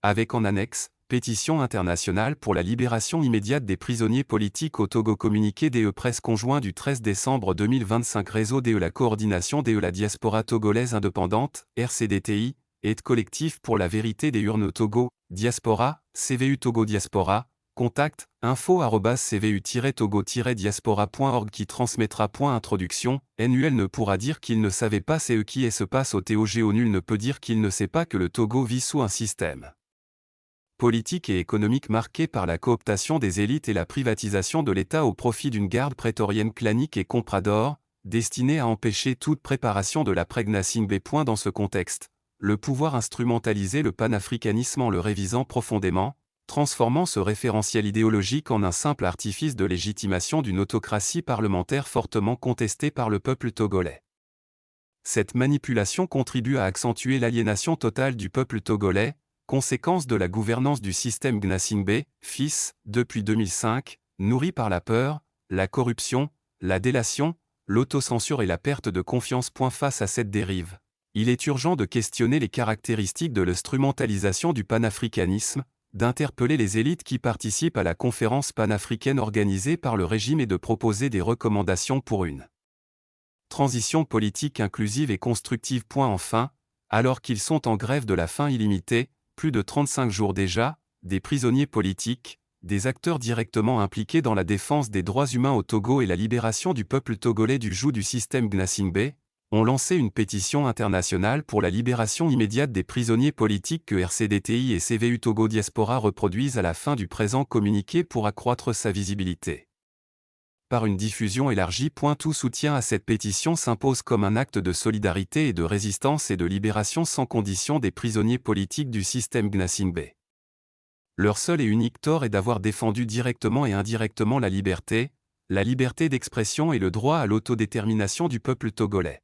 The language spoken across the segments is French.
avec en annexe, pétition internationale pour la libération immédiate des prisonniers politiques au Togo. Communiqué DE Presse conjoint du 13 décembre 2025. Réseau DE. La coordination DE. La diaspora togolaise indépendante, RCDTI, et collectif pour la vérité des urnes au Togo, Diaspora, CVU Togo Diaspora, contact, info@cvu-togo-diaspora.org qui transmettra. Introduction, NUL ne pourra dire qu'il ne savait pas ce qui se passe au TOGO. Nul ne peut dire qu'il ne sait pas que le Togo vit sous un système politique et économique marqué par la cooptation des élites et la privatisation de l'État au profit d'une garde prétorienne clanique et comprador, destinée à empêcher toute préparation de l'après-Gnassingbé. Dans ce contexte, le pouvoir instrumentalisait le panafricanisme en le révisant profondément, transformant ce référentiel idéologique en un simple artifice de légitimation d'une autocratie parlementaire fortement contestée par le peuple togolais. Cette manipulation contribue à accentuer l'aliénation totale du peuple togolais, conséquence de la gouvernance du système Gnassingbé, fils, depuis 2005, nourri par la peur, la corruption, la délation, l'autocensure et la perte de confiance. Face à cette dérive, il est urgent de questionner les caractéristiques de l'instrumentalisation du panafricanisme, d'interpeller les élites qui participent à la conférence panafricaine organisée par le régime et de proposer des recommandations pour une transition politique inclusive et constructive. Enfin, alors qu'ils sont en grève de la faim illimitée, plus de 35 jours déjà, des prisonniers politiques, des acteurs directement impliqués dans la défense des droits humains au Togo et la libération du peuple togolais du joug du système Gnassingbé, ont lancé une pétition internationale pour la libération immédiate des prisonniers politiques que RCDTI et CVU Togo Diaspora reproduisent à la fin du présent communiqué pour accroître sa visibilité. Par une diffusion élargie. Tout soutien à cette pétition s'impose comme un acte de solidarité et de résistance et de libération sans condition des prisonniers politiques du système Gnassingbé. Leur seul et unique tort est d'avoir défendu directement et indirectement la liberté d'expression et le droit à l'autodétermination du peuple togolais.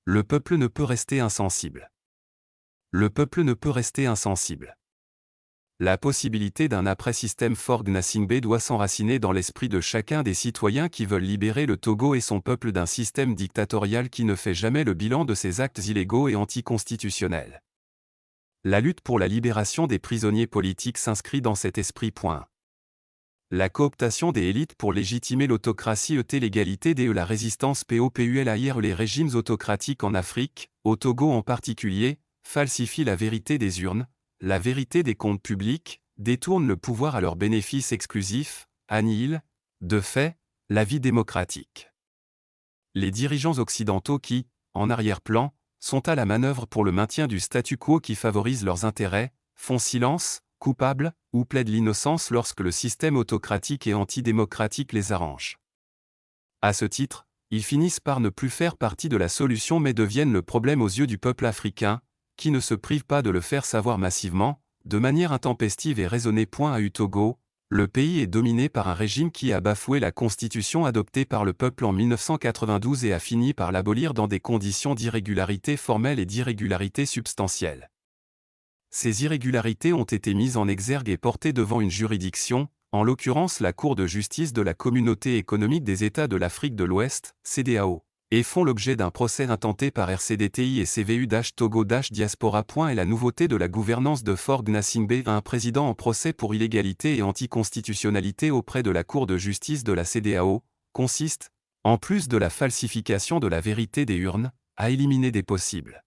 Le peuple ne peut rester insensible. Le peuple ne peut rester insensible. La possibilité d'un après-système fort Gnassingbé doit s'enraciner dans l'esprit de chacun des citoyens qui veulent libérer le Togo et son peuple d'un système dictatorial qui ne fait jamais le bilan de ses actes illégaux et anticonstitutionnels. La lutte pour la libération des prisonniers politiques s'inscrit dans cet esprit. La cooptation des élites pour légitimer l'autocratie l'égalité des la résistance POPULAIR les régimes autocratiques en Afrique, au Togo en particulier, falsifient la vérité des urnes, la vérité des comptes publics, détournent le pouvoir à leur bénéfice exclusif, annihilent, de fait, la vie démocratique. Les dirigeants occidentaux qui, en arrière-plan, sont à la manœuvre pour le maintien du statu quo qui favorise leurs intérêts, font silence, coupables, ou plaident l'innocence lorsque le système autocratique et antidémocratique les arrange. À ce titre, ils finissent par ne plus faire partie de la solution mais deviennent le problème aux yeux du peuple africain, qui ne se prive pas de le faire savoir massivement, de manière intempestive et raisonnée. À Togo, le pays est dominé par un régime qui a bafoué la constitution adoptée par le peuple en 1992 et a fini par l'abolir dans des conditions d'irrégularité formelle et d'irrégularité substantielle. Ces irrégularités ont été mises en exergue et portées devant une juridiction, en l'occurrence la Cour de justice de la Communauté économique des États de l'Afrique de l'Ouest, CEDEAO, et font l'objet d'un procès intenté par RCDTI et CVU-Togo-Diaspora. Et la nouveauté de la gouvernance de Fort Gnassingbé a un président en procès pour illégalité et anticonstitutionnalité auprès de la Cour de justice de la CEDEAO, consiste, en plus de la falsification de la vérité des urnes, à éliminer des possibles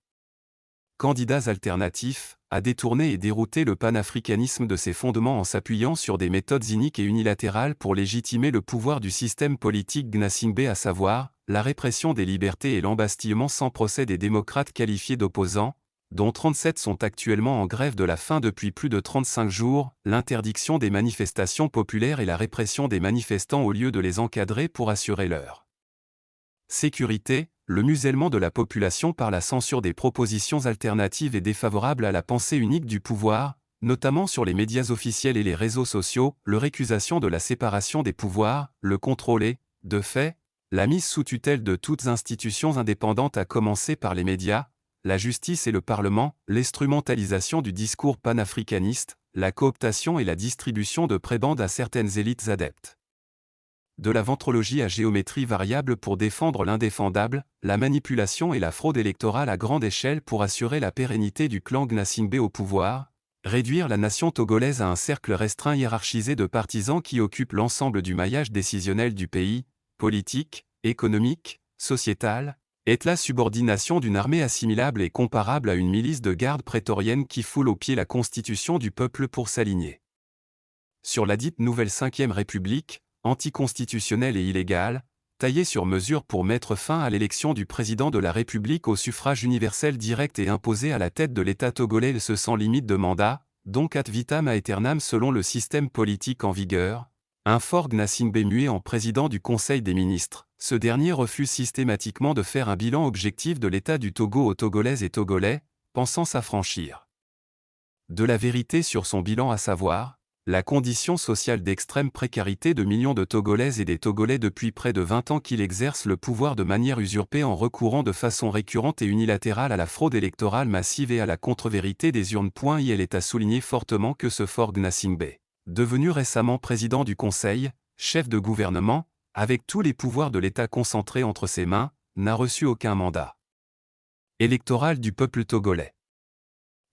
candidats alternatifs, à détourner et dérouter le panafricanisme de ses fondements en s'appuyant sur des méthodes iniques et unilatérales pour légitimer le pouvoir du système politique Gnassingbé, à savoir, la répression des libertés et l'embastillement sans procès des démocrates qualifiés d'opposants, dont 37 sont actuellement en grève de la faim depuis plus de 35 jours, l'interdiction des manifestations populaires et la répression des manifestants au lieu de les encadrer pour assurer leur sécurité, le musellement de la population par la censure des propositions alternatives et défavorables à la pensée unique du pouvoir, notamment sur les médias officiels et les réseaux sociaux, le récusation de la séparation des pouvoirs, le contrôle et, de fait, la mise sous tutelle de toutes institutions indépendantes à commencer par les médias, la justice et le Parlement, l'instrumentalisation du discours panafricaniste, la cooptation et la distribution de prébendes à certaines élites adeptes de la ventrologie à géométrie variable pour défendre l'indéfendable, la manipulation et la fraude électorale à grande échelle pour assurer la pérennité du clan Gnassingbé au pouvoir, Réduire la nation togolaise à un cercle restreint hiérarchisé de partisans qui occupent l'ensemble du maillage décisionnel du pays, politique, économique, sociétal, est la subordination d'une armée assimilable et comparable à une milice de garde prétorienne qui foule aux pieds la constitution du peuple pour s'aligner sur la dite nouvelle 5e République, anticonstitutionnelle et illégale, taillée sur mesure pour mettre fin à l'élection du président de la République au suffrage universel direct et imposé à la tête de l'État togolais sans limite de mandat, donc ad vitam aeternam selon le système politique en vigueur, un Faure Gnassingbé muet en président du Conseil des ministres. Ce dernier refuse systématiquement de faire un bilan objectif de l'état du Togo aux Togolaises et Togolais, pensant s'affranchir de la vérité sur son bilan, à savoir la condition sociale d'extrême précarité de millions de Togolaises et des Togolais depuis près de 20 ans qu'il exerce le pouvoir de manière usurpée en recourant de façon récurrente et unilatérale à la fraude électorale massive et à la contre-vérité des urnes. Il est à souligner fortement que ce Faure Gnassingbé, devenu récemment président du Conseil, chef de gouvernement, avec tous les pouvoirs de l'État concentrés entre ses mains, n'a reçu aucun mandat électoral du peuple togolais.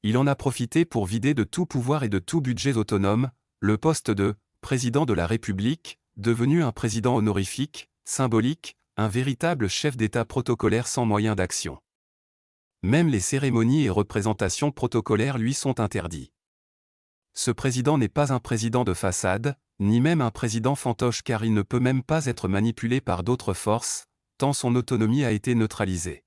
Il en a profité pour vider de tout pouvoir et de tout budget autonome le poste de président de la République, devenu un président honorifique, symbolique, un véritable chef d'État protocolaire sans moyen d'action. Même les cérémonies et représentations protocolaires lui sont interdits. Ce président n'est pas un président de façade, ni même un président fantoche, car il ne peut même pas être manipulé par d'autres forces, tant son autonomie a été neutralisée.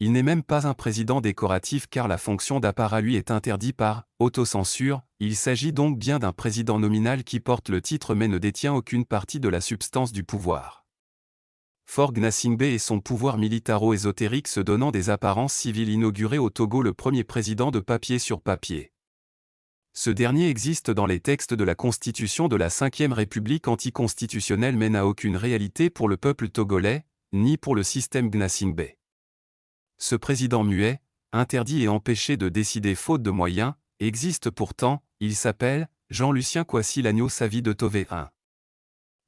Il n'est même pas un président décoratif car la fonction d'apparat lui est interdite par autocensure. Il s'agit donc bien d'un président nominal qui porte le titre mais ne détient aucune partie de la substance du pouvoir. Faure Gnassingbé et son pouvoir militaro-ésotérique se donnant des apparences civiles inauguré au Togo le premier président de papier sur papier. Ce dernier existe dans les textes de la Constitution de la 5e République anticonstitutionnelle mais n'a aucune réalité pour le peuple togolais, ni pour le système Gnassingbé. Ce président muet, interdit et empêché de décider faute de moyens, existe pourtant. Il s'appelle Jean-Lucien Kouassi Lagno Savi de Tové I.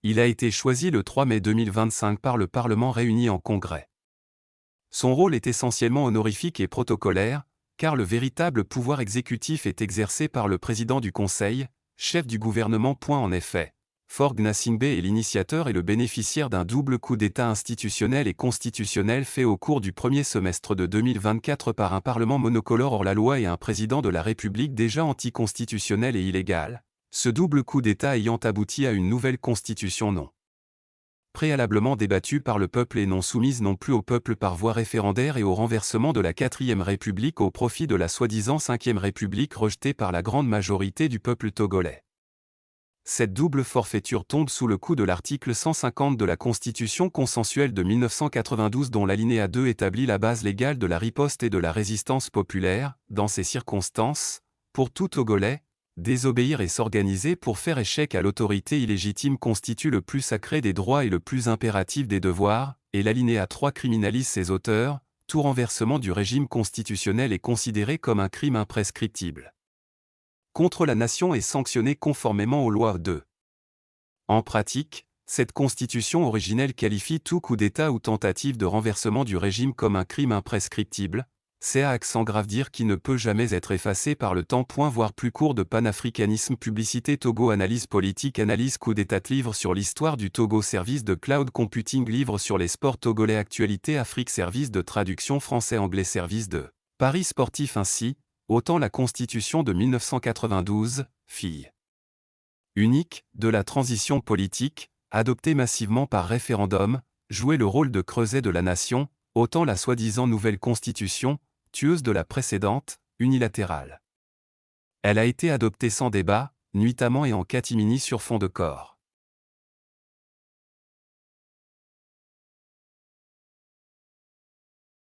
Il a été choisi le 3 mai 2025 par le Parlement réuni en congrès. Son rôle est essentiellement honorifique et protocolaire, car le véritable pouvoir exécutif est exercé par le président du Conseil, chef du gouvernement. En effet, Faure Gnassingbé est l'initiateur et le bénéficiaire d'un double coup d'État institutionnel et constitutionnel fait au cours du premier semestre de 2024 par un Parlement monocolore hors la loi et un président de la République déjà anticonstitutionnel et illégal, ce double coup d'État ayant abouti à une nouvelle constitution non préalablement débattue par le peuple et non soumise non plus au peuple par voie référendaire et au renversement de la 4e République au profit de la soi-disant 5e République rejetée par la grande majorité du peuple togolais. Cette double forfaiture tombe sous le coup de l'article 150 de la Constitution consensuelle de 1992 dont l'alinéa 2 établit la base légale de la riposte et de la résistance populaire. Dans ces circonstances, pour tout Togolais, désobéir et s'organiser pour faire échec à l'autorité illégitime constitue le plus sacré des droits et le plus impératif des devoirs, et l'alinéa 3 criminalise ses auteurs. Tout renversement du régime constitutionnel est considéré comme un crime imprescriptible contre la nation est sanctionné conformément aux lois de. En pratique, cette constitution originelle qualifie tout coup d'État ou tentative de renversement du régime comme un crime imprescriptible, c'est à accent grave dire qui ne peut jamais être effacé par le temps. Voire plus court de panafricanisme. Publicité Togo Analyse politique Analyse coup d'État Livre sur l'histoire du Togo Service de cloud computing Livre sur les sports togolais Actualité Afrique Service de traduction français-anglais Service de Paris sportif. Ainsi, autant la Constitution de 1992, fille unique de la transition politique, adoptée massivement par référendum, jouait le rôle de creuset de la nation, autant la soi-disant nouvelle Constitution, tueuse de la précédente, unilatérale. Elle a été adoptée sans débat, nuitamment et en catimini sur fond de corps.